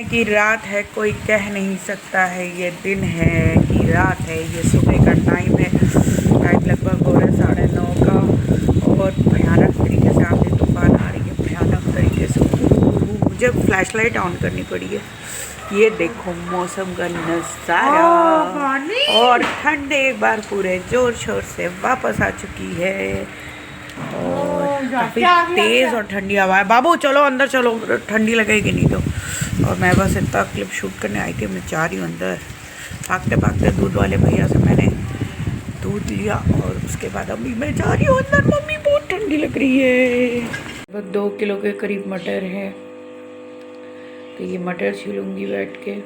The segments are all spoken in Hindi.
कि रात है कोई कह नहीं सकता है, ये दिन है कि रात है, ये सुबह का टाइम है। टाइम लगभग हो रहा है 9:30 का और भयानक तरीके से आंधी तूफान आ रही है, भयानक तरीके से। मुझे फ्लैशलाइट ऑन करनी पड़ी है। ये देखो मौसम का नज़ारा और ठंड एक बार पूरे जोर शोर से वापस आ चुकी है और काफ़ी तेज़ और ठंडी हवा है। बाबू चलो अंदर चलो, ठंडी लगेगी नहीं तो। और मैं बस इतना क्लिप शूट करने आई थी, मैं जा रही हूँ अंदर। भागते भागते दूध वाले भैया से मैंने दूध लिया और उसके बाद अभी मैं जा रही हूँ अंदर। मम्मी बहुत ठंडी लग रही है। लगभग 2 किलो के करीब मटर है, तो ये मटर छीलूँगी बैठ के।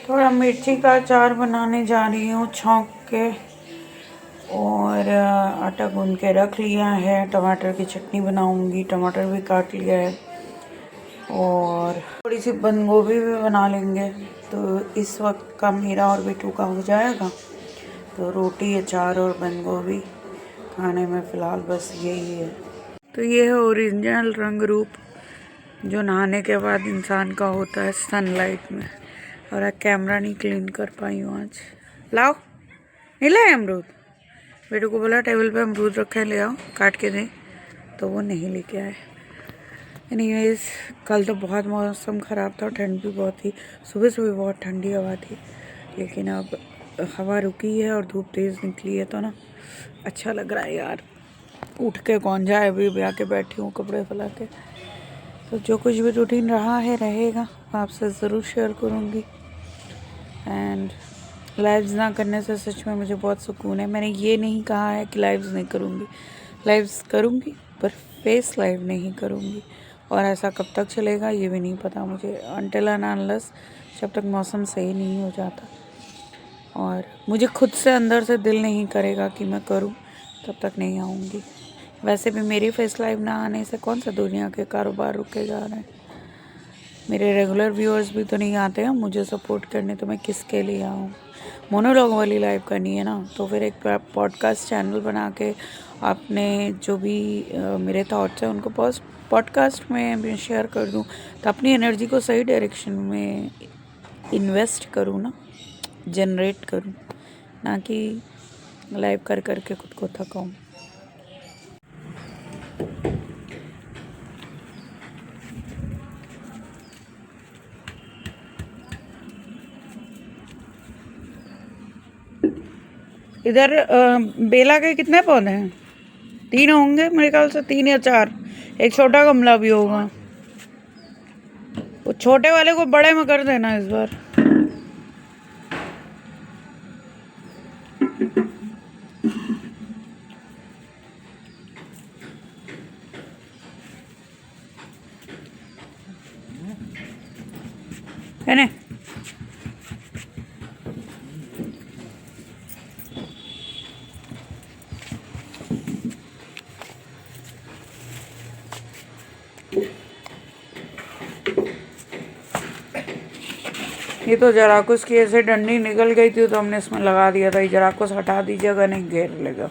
थोड़ा मिर्ची का अचार बनाने जा रही हूँ छौंक के, और आटा गूंद के रख लिया है। टमाटर की चटनी बनाऊँगी, टमाटर भी काट लिया है और थोड़ी सी बंद गोभी भी बना लेंगे। तो इस वक्त का मेरा और बिट्टू का हो जाएगा। तो रोटी, अचार और बंद गोभी खाने में फ़िलहाल बस यही है। तो ये है ओरिजिनल रंग रूप जो नहाने के बाद इंसान का होता है सनलाइट में। और आज कैमरा नहीं क्लीन कर पाई हूँ आज। लाओ, नहीं लाए अमरूद? बेटू को बोला टेबल पे अमरूद रखे, ले आओ काट के दें, तो वो नहीं लेके आए। एनीवेज, कल तो बहुत मौसम ख़राब था, ठंड भी बहुत थी। सुबह सुबह बहुत ठंडी हवा थी, लेकिन अब हवा रुकी है और धूप तेज़ निकली है, तो ना अच्छा लग रहा है यार। उठ के कौन जाए, अभी भी आके बैठी हूँ कपड़े फैला के। तो जो कुछ भी रूटीन रहा है रहेगा, आपसे ज़रूर शेयर करूँगी। एंड लाइव्स ना करने से सच में मुझे बहुत सुकून है। मैंने ये नहीं कहा है कि लाइव्स नहीं करूँगी, लाइव्स करूँगी, पर फेस लाइव नहीं करूँगी। और ऐसा कब तक चलेगा ये भी नहीं पता मुझे, अनटिल एंड अनलेस जब तक मौसम सही नहीं हो जाता और मुझे खुद से अंदर से दिल नहीं करेगा कि मैं करूँ, तब तक नहीं आऊँगी। वैसे भी मेरी फेस लाइव ना आने से कौन सा दुनिया के कारोबार रुके जा रहे हैं। मेरे रेगुलर व्यूअर्स भी तो नहीं आते हैं मुझे सपोर्ट करने, तो मैं किसके लिए आऊँ। मोनोलॉग वाली लाइव करनी है ना, तो फिर एक पॉडकास्ट चैनल बना के आपने जो भी मेरे थॉट्स हैं उनको पॉडकास्ट में भी शेयर कर दूँ, तो अपनी एनर्जी को सही डायरेक्शन में इन्वेस्ट करूँ ना, जनरेट करूँ, ना कि लाइव कर करके खुद को थकाऊँ। इधर बेला के कितने पौधे हैं? 3 होंगे मेरे ख्याल से, 3 या 4। एक छोटा गमला भी होगा। वो छोटे वाले को बड़े में कर देना इस बार। है ना? ये तो जराकुस की ऐसे डंडी निकल गई थी, तो हमने इसमें लगा दिया था। ये जराकुस हटा दीजिएगा, नहीं घेर लेगा।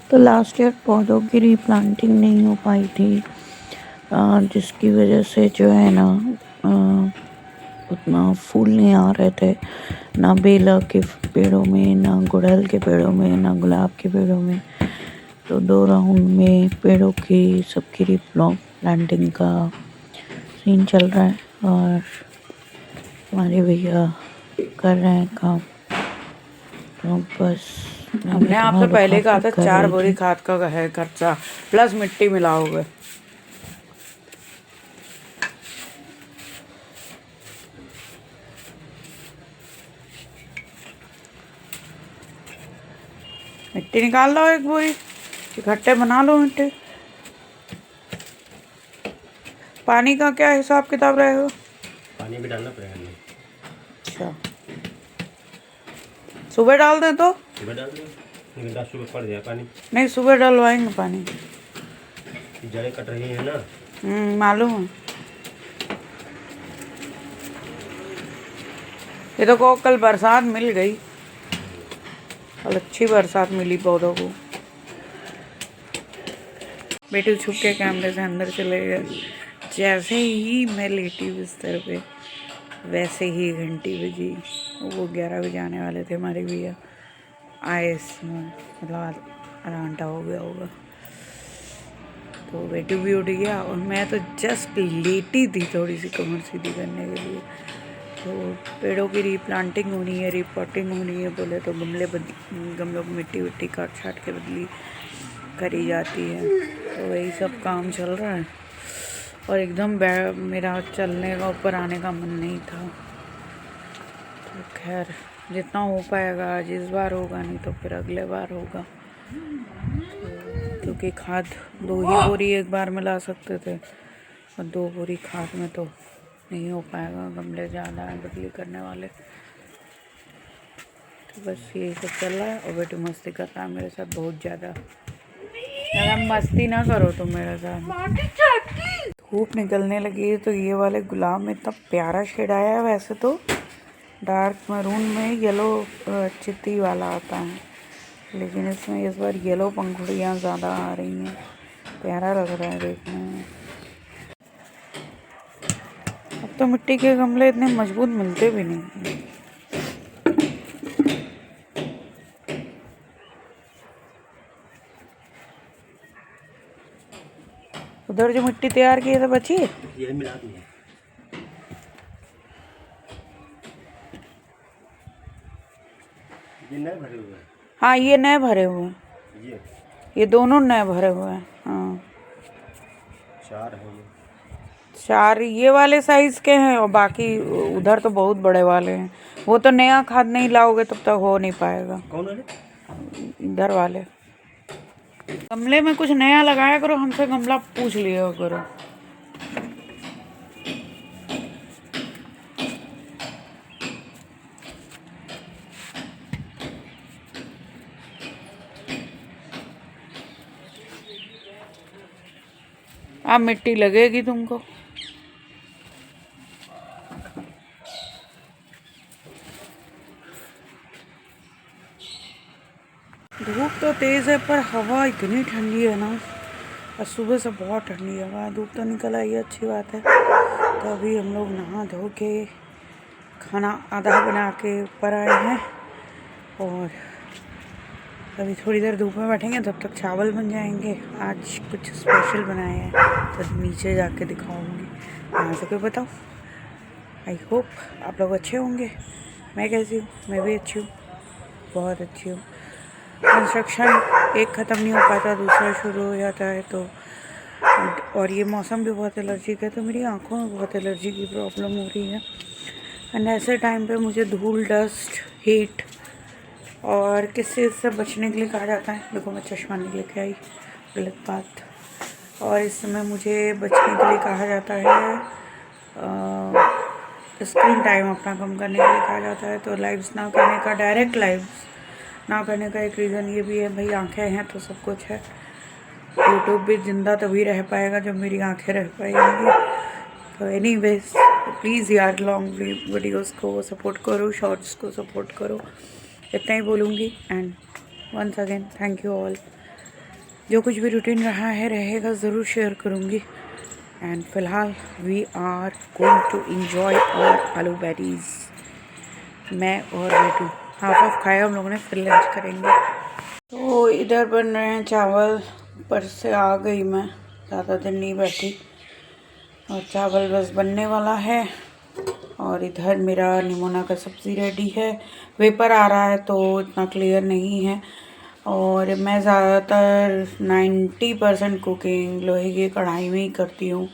तो लास्ट ईयर पौधों की रीप्लांटिंग नहीं हो पाई थी, जिसकी वजह से जो है ना उतना फूल नहीं आ रहे थे, ना बेला के पेड़ों में, ना गुड़हल के पेड़ों में, ना गुलाब के पेड़ों में। तो 2 राउंड में पेड़ों की सबकी रीप्लांटिंग का सीन चल रहा है और हमारे भैया कर रहे हैं काम। तो बस हमने आपसे पहले कहा था 4 बोरी खाद का है खर्चा, प्लस मिट्टी मिलाओगे। मिट्टी निकाल लो 1 बोरी, इकट्ठे बना लो मिट्टी। पानी का क्या हिसाब किताब रहेगा? पानी भी डालना पड़ेगा। अच्छा, सुबह डाल दें तो? सुबह डाल दो, लेकिन सुबह पड़ गया पानी। नहीं, सुबह डलवाएंगे पानी। जड़ें कट रही है ना। मालूम है। ये तो को कल बरसात मिल गई, कल अच्छी बरसात मिली पौधों को। बेटू छुप के कैमरे से अंदर चले गए। जैसे ही मैं लेटी बिस्तर पे वैसे ही घंटी बजी। वो 11 बजे आने वाले थे हमारे भैया, आए इसमें मतलब आधा घंटा हो गया होगा। तो बेटू भी उठ गया और मैं तो जस्ट लेटी थी थोड़ी सी कमर सीधी करने के लिए। तो पेड़ों की रीप्लांटिंग होनी है, रिपोर्टिंग होनी है बोले तो गमलों में मिट्टी विट्टी काट छाट के बदली करी जाती है। तो वही सब काम चल रहा है और एकदम मेरा चलने का ऊपर आने का मन नहीं था। तो खैर जितना हो पाएगा आज इस बार होगा, नहीं तो फिर अगले बार होगा। क्योंकि खाद 2 ही बोरी एक बार में ला सकते थे और 2 बोरी खाद में तो नहीं हो पाएगा, गमले ज़्यादा है बदली करने वाले। तो बस यही सब चल रहा है और बेटी मस्ती कर रहा है मेरे साथ बहुत ज़्यादा मस्ती ना करो तुम मेरे साथ। धूप निकलने लगी है तो ये वाले गुलाब में इतना प्यारा शेड आया है। वैसे तो डार्क मरून में येलो चित्ती वाला आता है, लेकिन इसमें इस बार येलो पंखुड़ियाँ ज़्यादा आ रही हैं। प्यारा लग रहा है देखने में। अब तो मिट्टी के गमले इतने मजबूत मिलते भी नहीं। उधर जो मिट्टी तैयार की है तो बची है, ये मिला दिया। ये नए भरे हुए हैं। हाँ ये नए भरे हुए हैं, ये दोनों नए भरे हुए हैं। हाँ 4 है ये। 4 ये वाले साइज के हैं और बाकी उधर तो बहुत बड़े वाले हैं। वो तो नया खाद नहीं लाओगे तब तक हो नहीं पाएगा। कौन वाले? इधर वाले गमले में कुछ नया लगाया करो, हमसे गमला पूछ लिया करो। अब मिट्टी लगेगी तुमको। धूप तो तेज़ है पर हवा इतनी ठंडी है ना, और सुबह से बहुत ठंडी हवा है। धूप तो निकल आई है, अच्छी बात है। तो अभी हम लोग नहा धो के खाना आधा बना के ऊपर आए हैं और अभी थोड़ी देर धूप में बैठेंगे, तब तक चावल बन जाएंगे। आज कुछ स्पेशल बनाए हैं तो नीचे जाके दिखाऊंगी। यहाँ से कोई बताओ। आई होप आप लोग अच्छे होंगे। मैं कैसी हूँ? मैं भी अच्छी हूँ, बहुत अच्छी हूँ। कंस्ट्रक्शन एक ख़त्म नहीं हो पाता, दूसरा शुरू हो जाता है। तो और ये मौसम भी बहुत एलर्जिक है, तो मेरी आँखों में बहुत एलर्जी की प्रॉब्लम हो रही है। एंड ऐसे टाइम पे मुझे धूल, डस्ट, हीट और किस चीज़ से बचने के लिए कहा जाता है। देखो मैं चश्मा नहीं लेके आई, गलत बात। और इस समय मुझे बचने के लिए कहा जाता है, स्क्रीन टाइम अपना कम करने के लिए कहा जाता है। तो लाइव्स ना करने का, डायरेक्ट लाइव्स ना करने का एक रीज़न ये भी है, भाई आंखें हैं तो सब कुछ है। यूट्यूब भी ज़िंदा तभी रह पाएगा जब मेरी आंखें रह पाएंगी। तो एनीवेज प्लीज़ यार लॉन्ग वीडियोस को सपोर्ट करो, शॉर्ट्स को सपोर्ट करो, इतना ही बोलूँगी। And once again thank you all. जो कुछ भी रूटीन रहा है रहेगा, ज़रूर शेयर करूँगी। एंड फ़िलहाल we are going to enjoy our aloo berries. मैं और बेटू हाफ खाया हम लोगों ने, फिर लंच करेंगे। तो इधर बन रहे हैं चावल। ऊपर से आ गई मैं, ज़्यादा दिन नहीं बैठी और चावल बस बनने वाला है। और इधर मेरा निमोना का सब्ज़ी रेडी है। वेपर आ रहा है तो इतना क्लियर नहीं है। और मैं ज़्यादातर 90% कुकिंग लोहे की कढ़ाई में ही करती हूँ,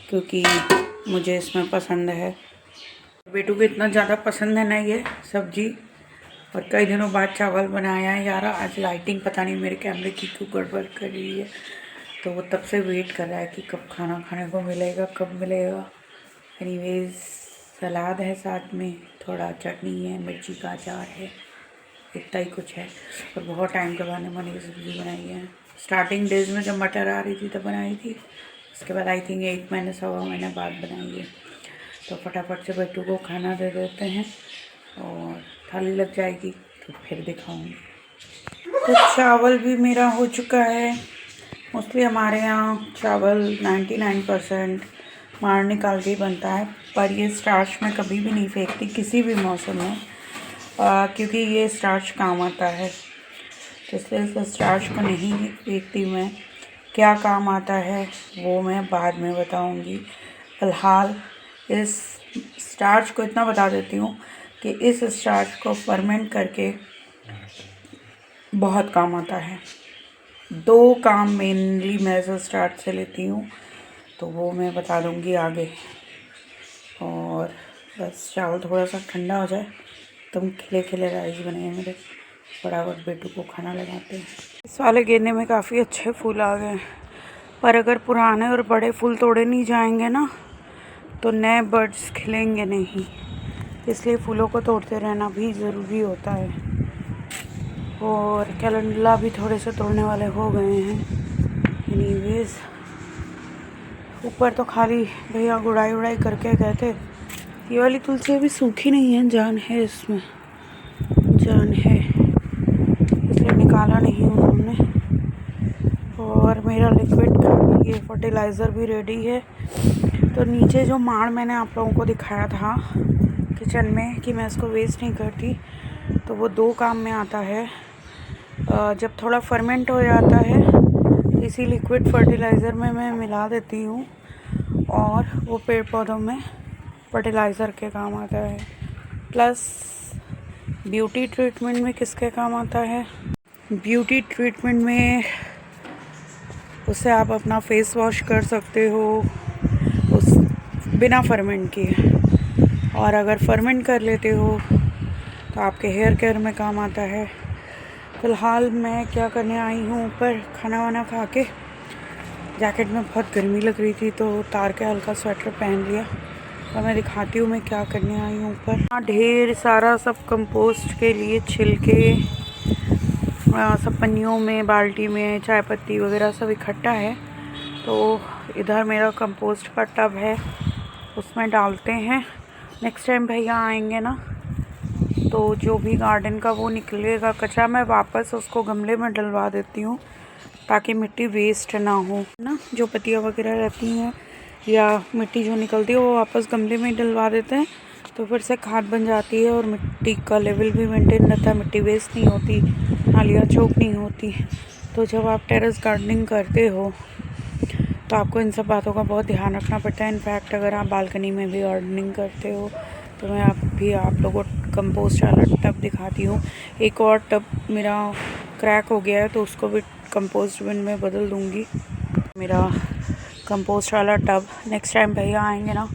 क्योंकि मुझे इसमें पसंद है। बेटू को इतना ज़्यादा पसंद है ना ये सब्ज़ी। और कई दिनों बाद चावल बनाया है यार। आज लाइटिंग पता नहीं मेरे कैमरे की क्यों गड़बड़ कर रही है, तो वो तब से वेट कर रहा है कि कब खाना खाने को मिलेगा, कब मिलेगा। एनीवेज सलाद है, साथ में थोड़ा चटनी है, मिर्ची का अचार है, इतना ही कुछ है। और बहुत टाइम के बाद मैंने की सब्ज़ी बनाई है। स्टार्टिंग डेज में जब मटर आ रही थी तब बनाई थी, उसके बाद आई थिंक 1 महीने 1.25 महीने बाद बनाई है। तो फटाफट से बेटू को खाना दे देते हैं और थाली लग जाएगी तो फिर दिखाऊंगी। तो चावल भी मेरा हो चुका है। मोस्टली हमारे यहाँ चावल 99% मार निकाल के ही बनता है, पर ये स्टार्च मैं कभी भी नहीं फेंकती किसी भी मौसम में, क्योंकि ये स्टार्च काम आता है, तो इसलिए इस स्टार्च को नहीं फेंकती मैं। क्या काम आता है वो मैं बाद में बताऊंगी। फ़िलहाल इस स्टार्च को इतना बता देती हूँ कि इस स्टार्च को फर्मेंट करके बहुत काम आता है। 2 काम मेनली मैं इस स्टार्च से लेती हूँ, तो वो मैं बता दूंगी आगे। और बस चावल थोड़ा सा ठंडा हो जाए, तुम खिले खिले राइस बने मेरे, फटाफट बेटू को खाना लगाते हैं। इस वाले गेंदे में काफ़ी अच्छे फूल आ गए, पर अगर पुराने और बड़े फूल तोड़े नहीं जाएंगे ना तो नए बर्ड्स खिलेंगे नहीं, इसलिए फूलों को तोड़ते रहना भी ज़रूरी होता है। और कैलेंडुला भी थोड़े से तोड़ने वाले हो गए हैं। एनीवेज, ऊपर तो खाली भैया गुड़ाई उड़ाई करके गए थे। ये वाली तुलसी अभी सूखी नहीं है, जान है इसमें, जान है, इसलिए निकाला नहीं उन्होंने। और मेरा लिक्विड ये फर्टिलाइज़र भी रेडी है। तो नीचे जो माड़ मैंने आप लोगों को दिखाया था किचन में कि मैं इसको वेस्ट नहीं करती, तो वो 2 काम में आता है। जब थोड़ा फर्मेंट हो जाता है तो इसी लिक्विड फर्टिलाइज़र में मैं मिला देती हूँ, और वो पेड़ पौधों में फर्टिलाइज़र के काम आता है। प्लस ब्यूटी ट्रीटमेंट में किसके काम आता है? ब्यूटी ट्रीटमेंट में उससे आप अपना फेस वॉश कर सकते हो उस बिना फर्मेंट किए, और अगर फर्मेंट कर लेते हो तो आपके हेयर केयर में काम आता है। फ़िलहाल मैं क्या करने आई हूँ, ऊपर खाना वाना खा के जैकेट में बहुत गर्मी लग रही थी तो उतार के हल्का स्वेटर पहन लिया। और मैं दिखाती हूँ मैं क्या करने आई हूँ ऊपर। ढेर सारा सब कंपोस्ट के लिए छिलके सब पन्नियों में, बाल्टी में, चाय पत्ती वगैरह सब इकट्ठा है। तो इधर मेरा कंपोस्ट का टब है, उसमें डालते हैं। नेक्स्ट टाइम भैया आएंगे ना तो जो भी गार्डन का वो निकलेगा कचरा, मैं वापस उसको गमले में डलवा देती हूँ ताकि मिट्टी वेस्ट ना हो ना। जो पत्तियाँ वगैरह रहती हैं या मिट्टी जो निकलती है वो वापस गमले में डलवा देते हैं, तो फिर से खाद बन जाती है और मिट्टी का लेवल भी मेंटेन रहता है, मिट्टी वेस्ट नहीं होती, नालियाँ चौक नहीं होती। तो जब आप टेरेस गार्डनिंग करते हो तो आपको इन सब बातों का बहुत ध्यान रखना पड़ता है। इनफैक्ट अगर आप बालकनी में भी गार्डनिंग करते हो तो मैं आप लोगों को कंपोस्ट वाला टब दिखाती हूँ। एक और टब मेरा क्रैक हो गया है तो उसको भी कंपोस्ट बिन में बदल दूँगी। मेरा कंपोस्ट वाला टब नेक्स्ट टाइम भैया आएंगे ना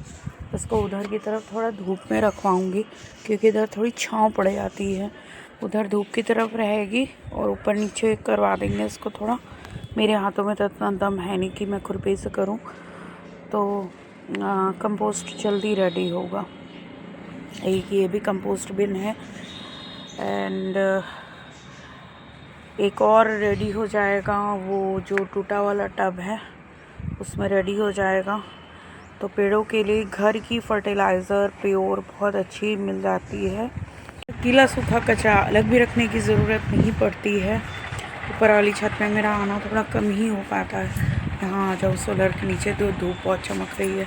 उसको उधर की तरफ थोड़ा धूप में रखवाऊँगी, क्योंकि इधर थोड़ी छाँव पड़ जाती है, उधर धूप की तरफ रहेगी और ऊपर नीचे करवा देंगे इसको थोड़ा। मेरे हाथों में तो इतना दम है नहीं कि मैं खुरपी से करूं, तो कंपोस्ट जल्दी रेडी होगा। एक ये भी कंपोस्ट बिन है, एंड एक और रेडी हो जाएगा, वो जो टूटा वाला टब है उसमें रेडी हो जाएगा। तो पेड़ों के लिए घर की फर्टिलाइज़र प्योर बहुत अच्छी मिल जाती है। गीला सूखा कचरा अलग भी रखने की ज़रूरत नहीं पड़ती है। ऊपर वाली छत में मेरा आना थोड़ा कम ही हो पाता है। यहाँ आ जाओ सोलर के नीचे तो धूप बहुत चमक रही है।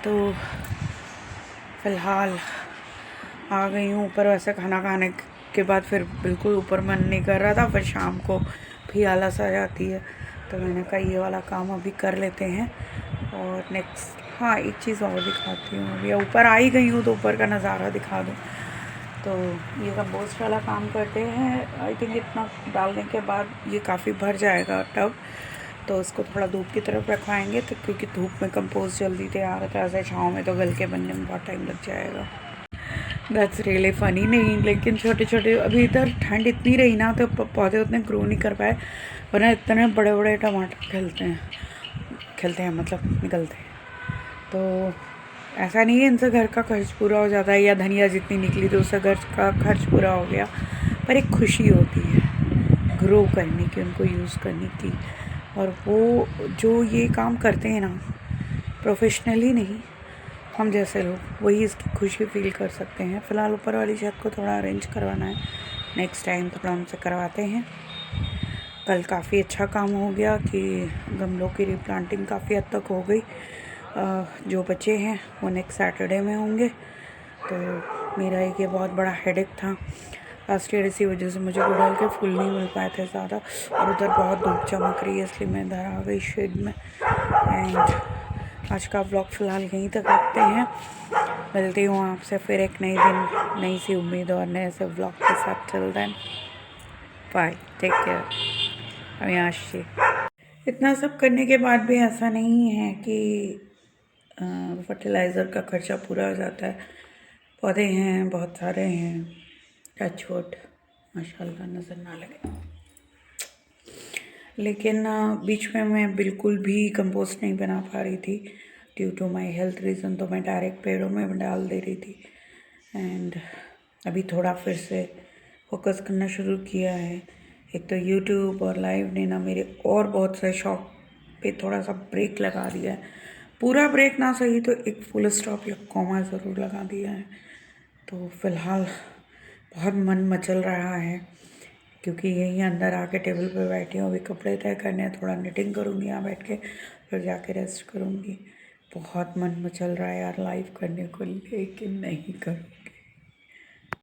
तो फ़िलहाल आ गई हूँ ऊपर। वैसे खाना खाने के बाद फिर बिल्कुल ऊपर मन नहीं कर रहा था, फिर शाम को भी आलस आ जाती है, तो मैंने कहा ये वाला काम अभी कर लेते हैं और नेक्स्ट। हाँ, एक चीज़ और दिखाती हूँ। अभी ऊपर आ ही गई हूँ तो ऊपर का नज़ारा दिखा दूँ। तो ये कंपोस्ट वाला काम करते हैं। आई थिंक इतना डालने के बाद ये काफ़ी भर जाएगा टब, तो इसको थोड़ा धूप की तरफ रखवाएंगे, तो क्योंकि धूप में कंपोस्ट जल्दी तैयार होता है, ऐसे छाँव में तो गल के बनने में बहुत टाइम लग जाएगा। That's really funny. नहीं, लेकिन छोटे छोटे अभी इधर ठंड इतनी रही ना तो पौधे उतने ग्रो नहीं कर पाए, वरना इतने बड़े बड़े टमाटर खिलते हैं मतलब निकलते हैं। तो ऐसा नहीं है इनसे घर का खर्च पूरा हो जाता है, या धनिया जितनी निकली तो उससे घर का खर्च पूरा हो गया, पर एक खुशी होती है ग्रो करने की, उनको यूज़ करने की। और वो जो ये काम करते हैं ना, प्रोफेशनली नहीं, हम जैसे लोग, वही इसकी खुशी फील कर सकते हैं। फ़िलहाल ऊपर वाली छत को थोड़ा अरेंज करवाना है, नेक्स्ट टाइम थोड़ा उनसे करवाते हैं। कल काफ़ी अच्छा काम हो गया कि गमलों की रिप्लांटिंग काफ़ी हद तक हो गई, जो बचे हैं वो नेक्स्ट सैटरडे में होंगे। तो मेरा एक ये बहुत बड़ा हेडेक था लास्ट ईयर, इसी वजह से मुझे गुड़हल के फूल नहीं मिल पाए थे ज़्यादा, और उधर बहुत धूप चमक रही है इसलिए मैं इधर आ गई शेड में। एंड आज का व्लॉग फ़िलहाल यहीं तक रखते हैं। मिलती हूँ आपसे फिर एक नई दिन, नई सी उम्मीद और नए से व्लॉग के साथ। Till then bye, take care, Avinashi. इतना सब करने के बाद भी ऐसा नहीं है कि फर्टिलाइज़र का खर्चा पूरा हो जाता है। पौधे हैं, बहुत सारे हैं, टच वुड, माशाल्लाह नज़र ना लगे। लेकिन बीच में मैं बिल्कुल भी कंपोस्ट नहीं बना पा रही थी due to my health reason, तो मैं डायरेक्ट पेड़ों में डाल दे रही थी। एंड अभी थोड़ा फिर से फोकस करना शुरू किया है। एक तो यूट्यूब और लाइव ने ना मेरे और बहुत से शौक पे थोड़ा सा ब्रेक लगा दिया है। पूरा ब्रेक ना सही तो एक फुल स्टॉप या कॉमा ज़रूर लगा दिया है। तो फ़िलहाल बहुत मन मचल रहा है, क्योंकि यहीं अंदर आके टेबल पे बैठी हूँ। अभी कपड़े तय करने हैं, थोड़ा निटिंग करूँगी यहाँ बैठ के, फिर जाके रेस्ट करूँगी। बहुत मन मचल रहा है यार लाइव करने को, लेकिन नहीं करूँगी।